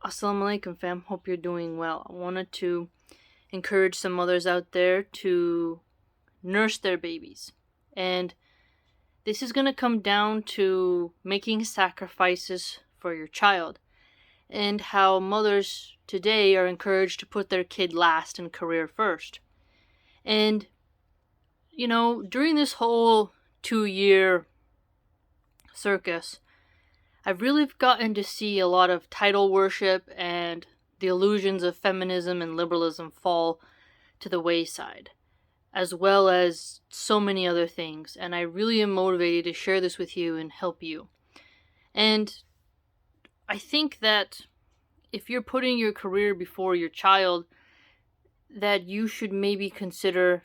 Assalamu alaikum, fam. Hope you're doing well. I wanted to encourage some mothers out there to nurse their babies. And this is going to come down to making sacrifices for your child and how mothers today are encouraged to put their kid last and career first. And, during this whole 2-year circus, I've really gotten to see a lot of title worship and the illusions of feminism and liberalism fall to the wayside, as well as so many other things. And I really am motivated to share this with you and help you. And I think that if you're putting your career before your child, that you should maybe consider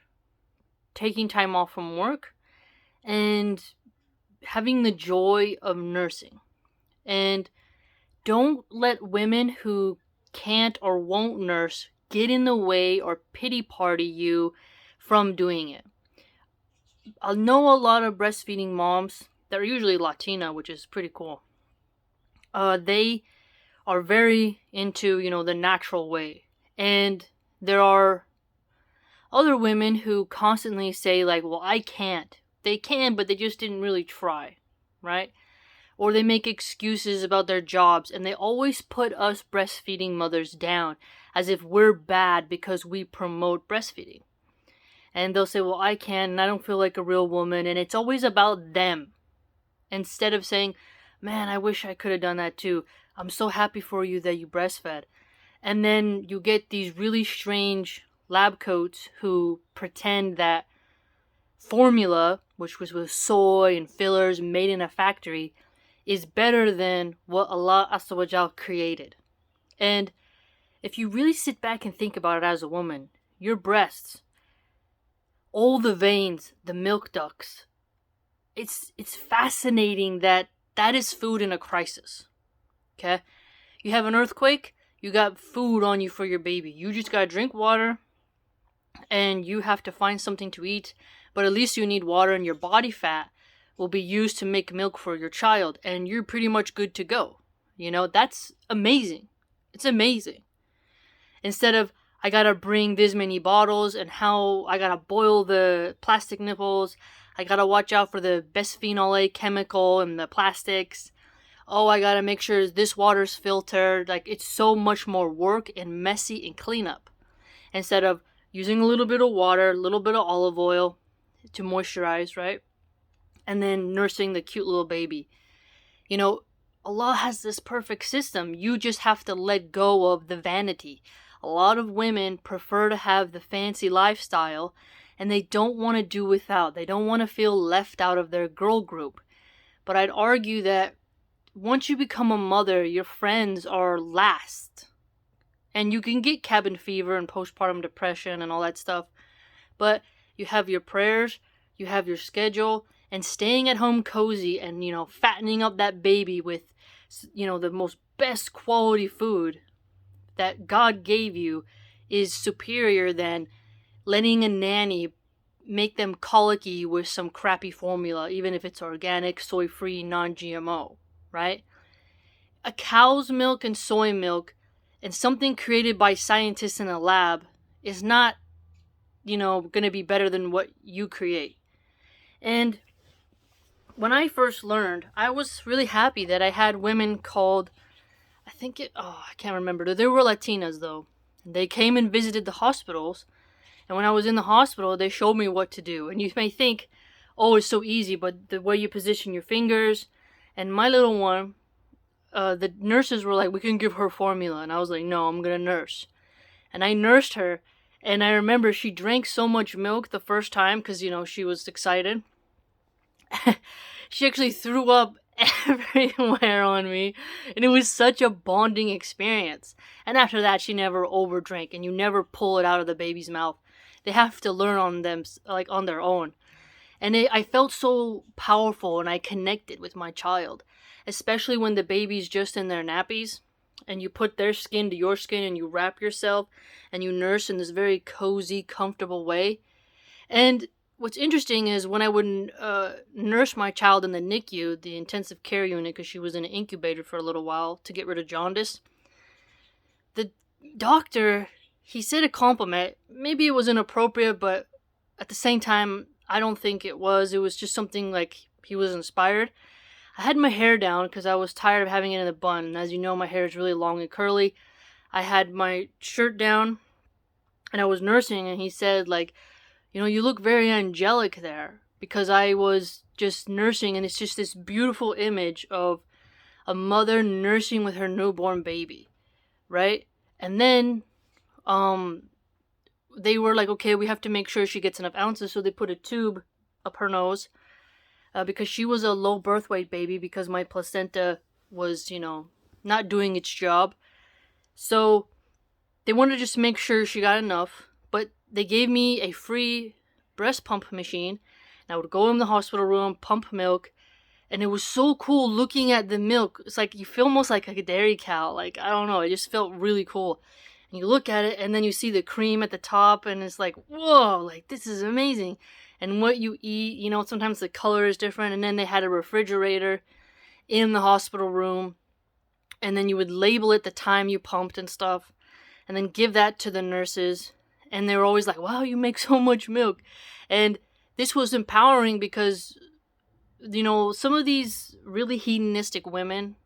taking time off from work and having the joy of nursing. And don't let women who can't or won't nurse get in the way or pity party you from doing it. I know a lot of breastfeeding moms that are usually Latina, which is pretty cool. They are very into, the natural way. And there are other women who constantly say, like, well, I can't. They can, but they just didn't really try, right? Or they make excuses about their jobs, and they always put us breastfeeding mothers down as if we're bad because we promote breastfeeding. And they'll say, well, I can, and I don't feel like a real woman, and it's always about them. Instead of saying, man, I wish I could have done that too. I'm so happy for you that you breastfed. And then you get these really strange lab coats who pretend that formula, which was with soy and fillers made in a factory, is better than what Allah Azza wa Jal created. And if you really sit back and think about it as a woman, your breasts, all the veins, the milk ducts, it's fascinating that is food in a crisis. Okay? You have an earthquake, you got food on you for your baby. You just gotta drink water, and you have to find something to eat, but at least you need water, and your body fat will be used to make milk for your child, and you're pretty much good to go. That's amazing. It's amazing. Instead of, I gotta bring this many bottles, and how I gotta boil the plastic nipples, I gotta watch out for the bisphenol A chemical and the plastics. Oh, I gotta make sure this water's filtered. Like, it's so much more work and messy and cleanup. Instead of using a little bit of water, a little bit of olive oil to moisturize, right? And then nursing the cute little baby. Allah has this perfect system. You just have to let go of the vanity. A lot of women prefer to have the fancy lifestyle, and they don't want to do without. They don't want to feel left out of their girl group. But I'd argue that once you become a mother, your friends are last. And you can get cabin fever and postpartum depression and all that stuff. But you have your prayers, you have your schedule, and staying at home cozy and, fattening up that baby with, the most best quality food that God gave you is superior than letting a nanny make them colicky with some crappy formula, even if it's organic, soy-free, non-GMO, right? A cow's milk and soy milk and something created by scientists in a lab is not, going to be better than what you create. And when I first learned, I was really happy that I had women called, I can't remember. They were Latinas though. They came and visited the hospitals. And when I was in the hospital, they showed me what to do. And you may think, oh, it's so easy, but the way you position your fingers. And my little one, the nurses were like, we can give her formula. And I was like, no, I'm going to nurse. And I nursed her. And I remember she drank so much milk the first time because, she was excited. She actually threw up everywhere on me, and it was such a bonding experience. And after that, she never overdrank, and you never pull it out of the baby's mouth. They have to learn on them, like on their own. And I felt so powerful, and I connected with my child, especially when the baby's just in their nappies, and you put their skin to your skin, and you wrap yourself, and you nurse in this very cozy, comfortable way. And what's interesting is when I would nurse my child in the NICU, the intensive care unit, because she was in an incubator for a little while to get rid of jaundice, the doctor, he said a compliment. Maybe it was inappropriate, but at the same time, I don't think it was. It was just something like he was inspired. I had my hair down because I was tired of having it in a bun. And as you know, my hair is really long and curly. I had my shirt down and I was nursing, and he said, like, you look very angelic there, because I was just nursing, and it's just this beautiful image of a mother nursing with her newborn baby, right? And then they were like, okay, we have to make sure she gets enough ounces, so they put a tube up her nose, because she was a low birth weight baby, because my placenta was, not doing its job. So they wanted to just make sure she got enough, but they gave me a free breast pump machine, and I would go in the hospital room, pump milk, and it was so cool looking at the milk. It's like you feel almost like a dairy cow. Like, I don't know, it just felt really cool. And you look at it, and then you see the cream at the top, and it's like, whoa, like, this is amazing. And what you eat, sometimes the color is different, and then they had a refrigerator in the hospital room, and then you would label it the time you pumped and stuff, and then give that to the nurses, and they were always like, wow, you make so much milk. And this was empowering because, some of these really hedonistic women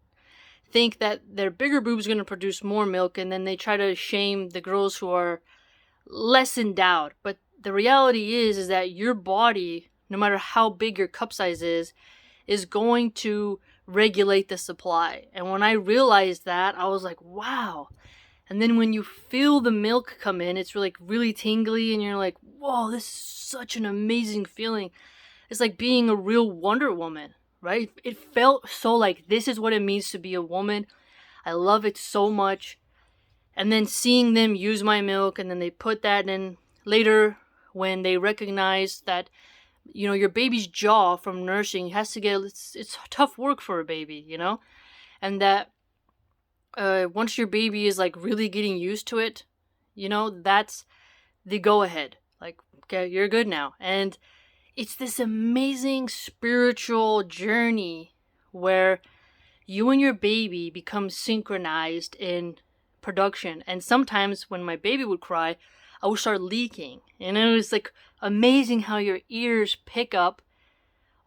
think that their bigger boobs are going to produce more milk, and then they try to shame the girls who are less endowed. But the reality is that your body, no matter how big your cup size is going to regulate the supply. And when I realized that, I was like, wow. And then when you feel the milk come in, it's really tingly, and you're like, whoa, this is such an amazing feeling. It's like being a real Wonder Woman, right? It felt so like this is what it means to be a woman. I love it so much. And then seeing them use my milk, and then they put that in later when they recognize that, your baby's jaw from nursing has to get, it's tough work for a baby, and that once your baby is like really getting used to it, that's the go ahead. Like, okay, you're good now. And it's this amazing spiritual journey where you and your baby become synchronized in production. And sometimes when my baby would cry, I would start leaking. And it was like amazing how your ears pick up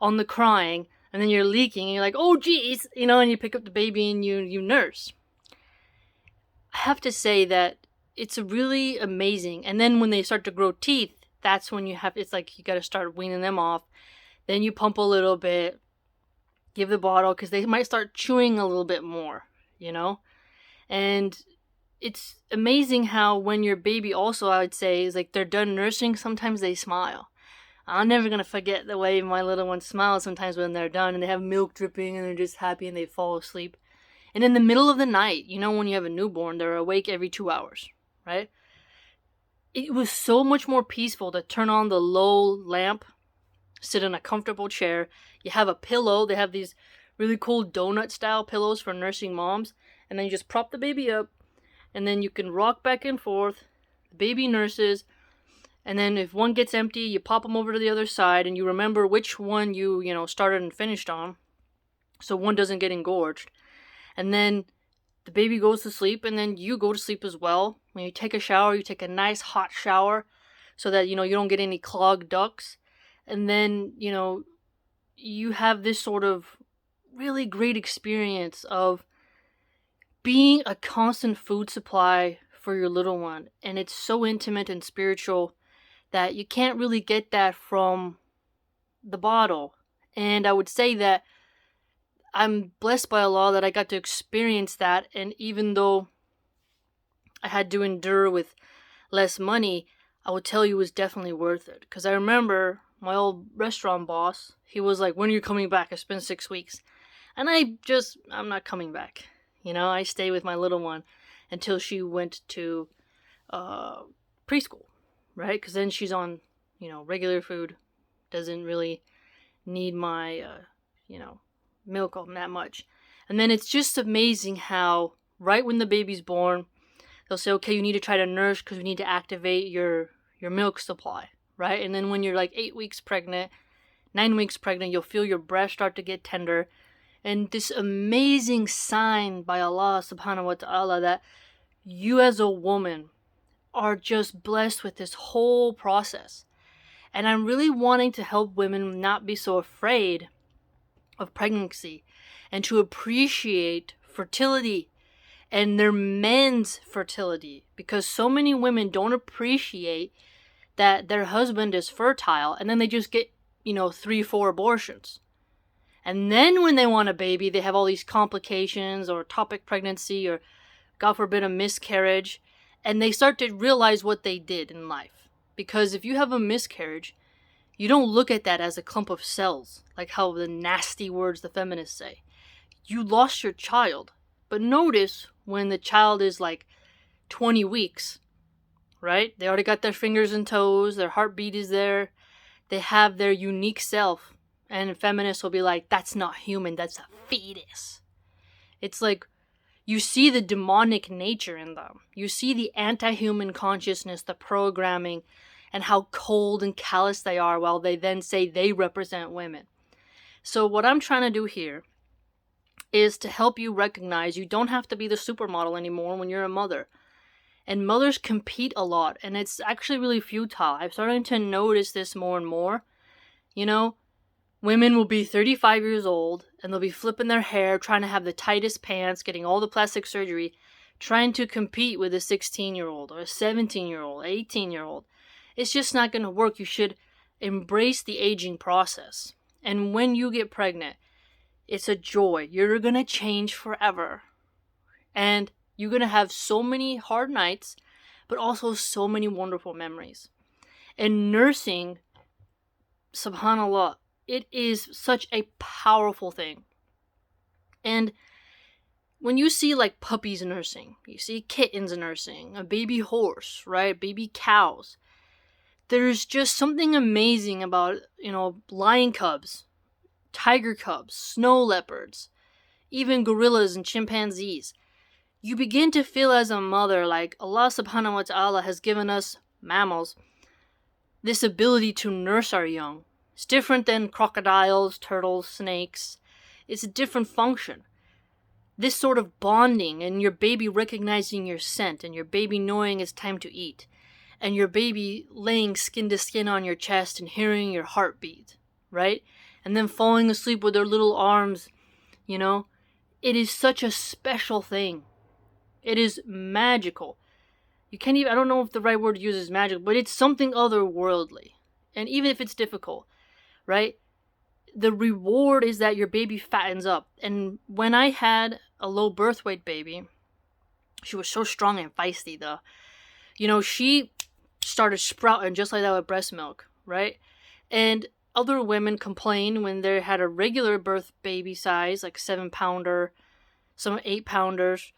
on the crying, and then you're leaking, and you're like, oh geez, and you pick up the baby and you nurse. I have to say that it's really amazing. And then when they start to grow teeth, that's when it's like you got to start weaning them off. Then you pump a little bit, give the bottle, because they might start chewing a little bit more, And it's amazing how when your baby also, I would say, is like they're done nursing, sometimes they smile. I'm never going to forget the way my little ones smile sometimes when they're done and they have milk dripping and they're just happy and they fall asleep. And in the middle of the night, when you have a newborn, they're awake every 2 hours, right? It was so much more peaceful to turn on the low lamp, sit in a comfortable chair. You have a pillow. They have these really cool donut-style pillows for nursing moms. And then you just prop the baby up, and then you can rock back and forth. The baby nurses. And then if one gets empty, you pop them over to the other side, and you remember which one you started and finished on, so one doesn't get engorged. And then the baby goes to sleep, and then you go to sleep as well. When you take a shower, you take a nice hot shower so that, you don't get any clogged ducts. And then, you have this sort of really great experience of being a constant food supply for your little one. And it's so intimate and spiritual that you can't really get that from the bottle. And I would say that I'm blessed by Allah that I got to experience that. And even though I had to endure with less money, I would tell you it was definitely worth it. Because I remember my old restaurant boss, he was like, when are you coming back? It's been 6 weeks. And I'm not coming back. I stay with my little one until she went to preschool, right? Because then she's on, regular food, doesn't really need my, milk that much. And then it's just amazing how right when the baby's born, they'll say, okay, you need to try to nurse because we need to activate your milk supply, right? And then when you're like 8 weeks pregnant, 9 weeks pregnant, you'll feel your breast start to get tender. And this amazing sign by Allah subhanahu wa ta'ala that you as a woman are just blessed with this whole process. And I'm really wanting to help women not be so afraid of pregnancy and to appreciate fertility and their men's fertility, because so many women don't appreciate that their husband is fertile, and then they just get 3-4 abortions, and then when they want a baby they have all these complications or ectopic pregnancy or God forbid a miscarriage, and they start to realize what they did in life. Because if you have a miscarriage, you don't look at that as a clump of cells, like how the nasty words the feminists say. You lost your child. But notice when the child is like 20 weeks, right? They already got their fingers and toes, their heartbeat is there, they have their unique self. And feminists will be like, that's not human, that's a fetus. It's like, you see the demonic nature in them. You see the anti-human consciousness, the programming, and how cold and callous they are while they then say they represent women. So what I'm trying to do here is to help you recognize you don't have to be the supermodel anymore when you're a mother. And mothers compete a lot, and it's actually really futile. I'm starting to notice this more and more. Women will be 35 years old, and they'll be flipping their hair, trying to have the tightest pants, getting all the plastic surgery, trying to compete with a 16-year-old or a 17-year-old, 18-year-old. It's just not going to work. You should embrace the aging process. And when you get pregnant, it's a joy. You're going to change forever. And you're going to have so many hard nights, but also so many wonderful memories. And nursing, subhanAllah, it is such a powerful thing. And when you see like puppies nursing, you see kittens nursing, a baby horse, right? Baby cows. There's just something amazing about, lion cubs, tiger cubs, snow leopards, even gorillas and chimpanzees. You begin to feel as a mother like Allah subhanahu wa ta'ala has given us mammals this ability to nurse our young. It's different than crocodiles, turtles, snakes. It's a different function. This sort of bonding and your baby recognizing your scent and your baby knowing it's time to eat and your baby laying skin to skin on your chest and hearing your heartbeat, right? And then falling asleep with their little arms, It is such a special thing. It is magical. You can't even, I don't know if the right word to use is magical, but it's something otherworldly. And even if it's difficult, right? The reward is that your baby fattens up. And when I had a low birth weight baby, she was so strong and feisty though. She started sprouting just like that with breast milk, right? And other women complain when they had a regular birth baby size, like 7-pounder, some 8-pounders.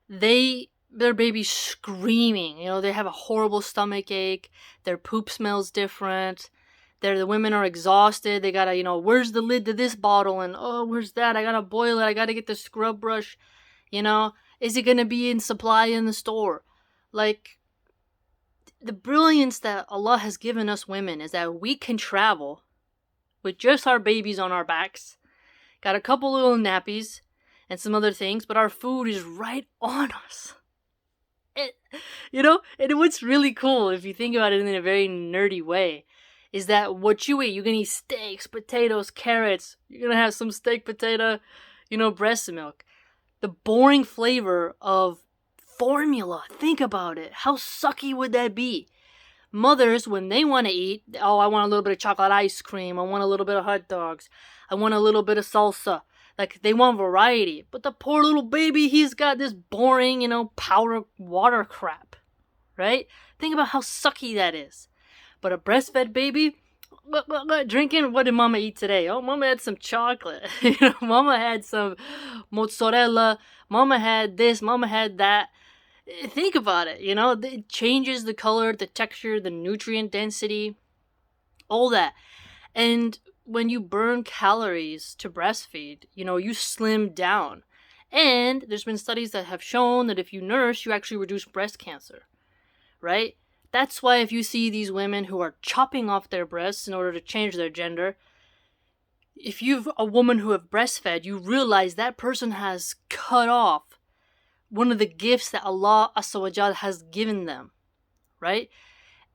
Their baby's screaming. They have a horrible stomach ache. Their poop smells different. The women are exhausted. They gotta, where's the lid to this bottle? And, oh, where's that? I gotta boil it. I gotta get the scrub brush. Is it gonna be in supply in the store? Like, the brilliance that Allah has given us women is that we can travel with just our babies on our backs. Got a couple little nappies and some other things, but our food is right on us. And what's really cool, if you think about it in a very nerdy way, is that what you eat, you're going to eat steaks, potatoes, carrots. You're going to have some steak, potato, breast milk. The boring flavor of formula. Think about it. How sucky would that be? Mothers, when they want to eat, I want a little bit of chocolate ice cream. I want a little bit of hot dogs. I want a little bit of salsa. Like, they want variety. But the poor little baby, he's got this boring, powder water crap. Right? Think about how sucky that is. But a breastfed baby, drinking, what did mama eat today? Oh, mama had some chocolate. Mama had some mozzarella. Mama had this. Mama had that. Think about it. It changes the color, the texture, the nutrient density, all that. And when you burn calories to breastfeed, you slim down. And there's been studies that have shown that if you nurse, you actually reduce breast cancer, right? That's why if you see these women who are chopping off their breasts in order to change their gender, if you've a woman who have breastfed, you realize that person has cut off one of the gifts that Allah Azza wa Jal has given them, right?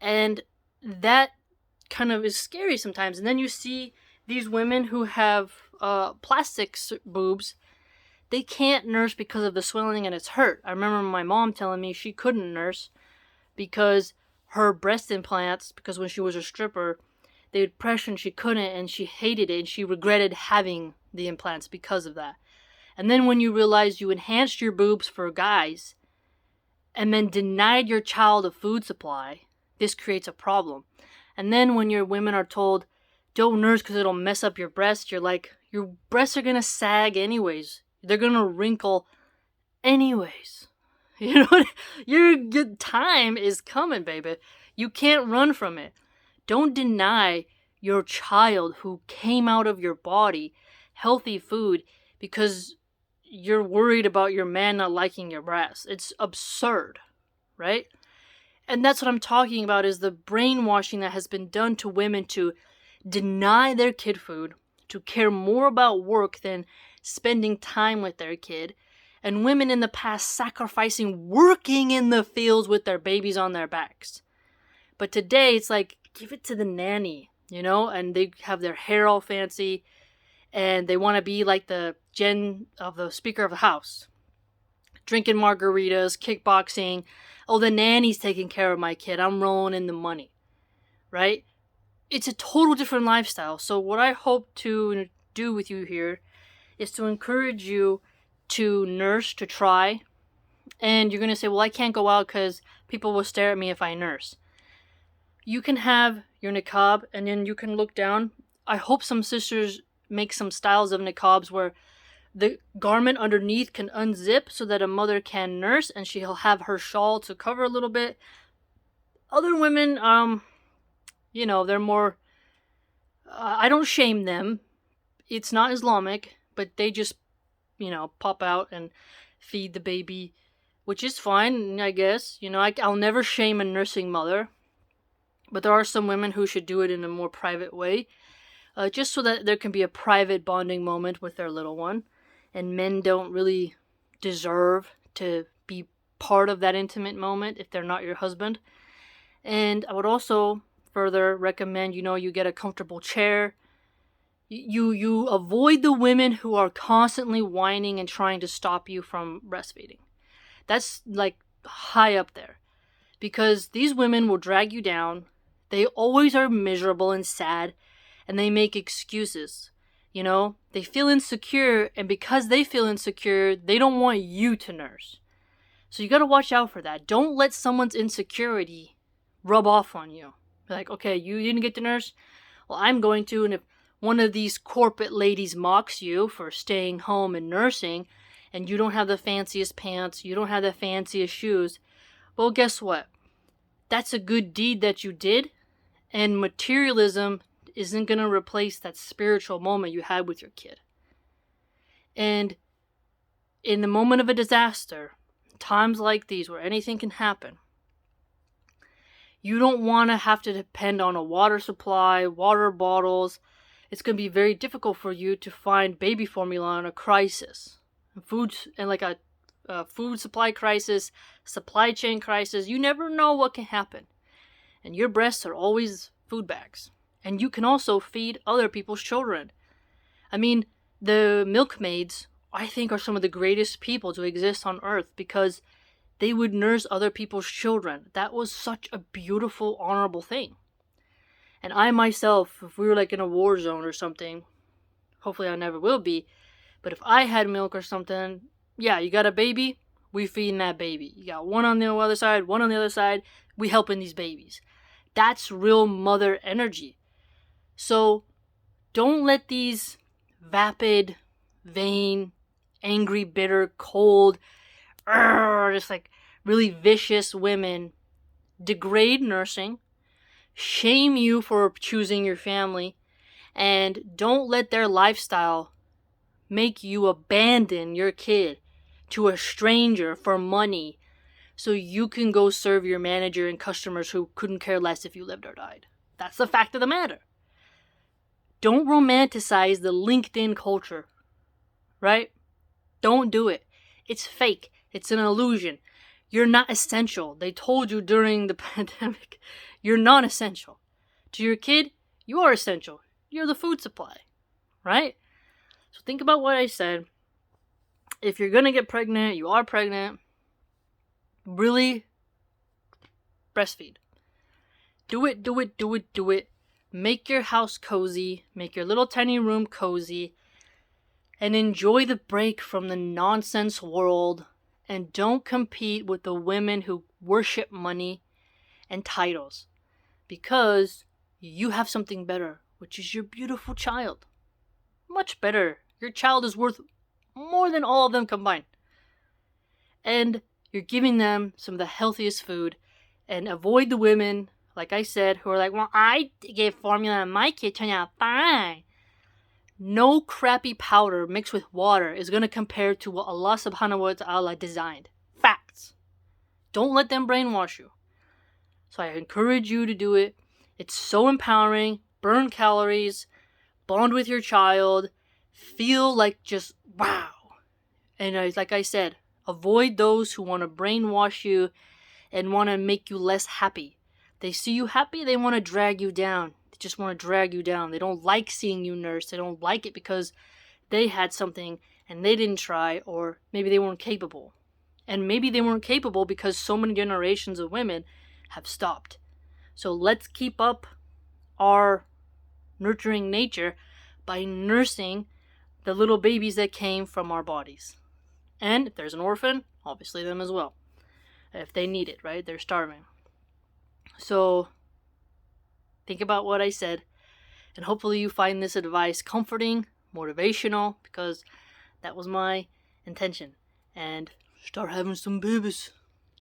And that kind of is scary sometimes. And then you see these women who have plastic boobs. They can't nurse because of the swelling and it's hurt. I remember my mom telling me she couldn't nurse because her breast implants, because when she was a stripper, they would pressure and she couldn't, and she hated it, and she regretted having the implants because of that. And then when you realize you enhanced your boobs for guys and then denied your child a food supply, this creates a problem. And then when your women are told, don't nurse because it'll mess up your breasts, you're like, your breasts are going to sag anyways. They're going to wrinkle anyways. You know, your good time is coming, baby. You can't run from it. Don't deny your child who came out of your body healthy food because you're worried about your man not liking your breasts. It's absurd, right? And that's what I'm talking about, is the brainwashing that has been done to women to deny their kid food, to care more about work than spending time with their kid, and women in the past sacrificing working in the fields with their babies on their backs. But today it's like, give it to the nanny, you know, and they have their hair all fancy and they want to be like the Speaker of the House, drinking margaritas, kickboxing. Oh, the nanny's taking care of my kid. I'm rolling in the money, right? It's a total different lifestyle. So what I hope to do with you here is to encourage you to nurse, to try. And you're going to say, well, I can't go out because people will stare at me if I nurse. You can have your niqab and then you can look down. I hope some sisters make some styles of niqabs where the garment underneath can unzip so that a mother can nurse and she'll have her shawl to cover a little bit. Other women, you know, they're more, I don't shame them. It's not Islamic, but they just, you know, pop out and feed the baby, which is fine, I guess. You know, I'll never shame a nursing mother, but there are some women who should do it in a more private way, just so that there can be a private bonding moment with their little one. And men don't really deserve to be part of that intimate moment if they're not your husband. And I would also further recommend, you know, you get a comfortable chair. You avoid the women who are constantly whining and trying to stop you from breastfeeding. That's like high up there. Because these women will drag you down. They always are miserable and sad. And they make excuses. You know, they feel insecure. And because they feel insecure, they don't want you to nurse. So you got to watch out for that. Don't let someone's insecurity rub off on you. Like, okay, you didn't get to nurse? Well, I'm going to. And if one of these corporate ladies mocks you for staying home and nursing, and you don't have the fanciest pants, you don't have the fanciest shoes, well, guess what? That's a good deed that you did, and materialism isn't going to replace that spiritual moment you had with your kid. And in the moment of a disaster, times like these where anything can happen, you don't want to have to depend on a water supply, water bottles. It's going to be very difficult for you to find baby formula in a crisis. Food supply crisis, supply chain crisis. You never know what can happen. And your breasts are always food bags. And you can also feed other people's children. I mean, the milkmaids, I think, are some of the greatest people to exist on earth because they would nurse other people's children. That was such a beautiful, honorable thing. And I myself, if we were like in a war zone or something, hopefully I never will be, but if I had milk or something, yeah, you got a baby, we feeding that baby. You got one on the other side, one on the other side, we helping these babies. That's real mother energy. So don't let these vapid, vain, angry, bitter, cold, just like really vicious women degrade nursing, shame you for choosing your family, and don't let their lifestyle make you abandon your kid to a stranger for money so you can go serve your manager and customers who couldn't care less if you lived or died. That's the fact of the matter. Don't romanticize the LinkedIn culture, right? Don't do it. It's fake. It's an illusion. You're not essential. They told you during the pandemic, you're not essential. To your kid, you are essential. You're the food supply, right? So think about what I said. If you're going to get pregnant, you are pregnant, really breastfeed. Do it, do it, do it, do it. Make your house cozy. Make your little tiny room cozy. And enjoy the break from the nonsense world. And don't compete with the women who worship money and titles. Because you have something better, which is your beautiful child. Much better. Your child is worth more than all of them combined. And you're giving them some of the healthiest food. And avoid the women, like I said, who are like, well, I gave formula and my kid turned out fine. No crappy powder mixed with water is going to compare to what Allah subhanahu wa ta'ala designed. Facts. Don't let them brainwash you. So I encourage you to do it. It's so empowering. Burn calories. Bond with your child. Feel like just wow. And like I said, avoid those who want to brainwash you and want to make you less happy. They see you happy, they want to drag you down. They just want to drag you down. They don't like seeing you nurse. They don't like it because they had something and they didn't try, or maybe they weren't capable. And maybe they weren't capable because so many generations of women have stopped. So let's keep up our nurturing nature by nursing the little babies that came from our bodies. And if there's an orphan, obviously them as well. If they need it, right? They're starving. So think about what I said, and hopefully you find this advice comforting, motivational, because that was my intention. And start having some babies.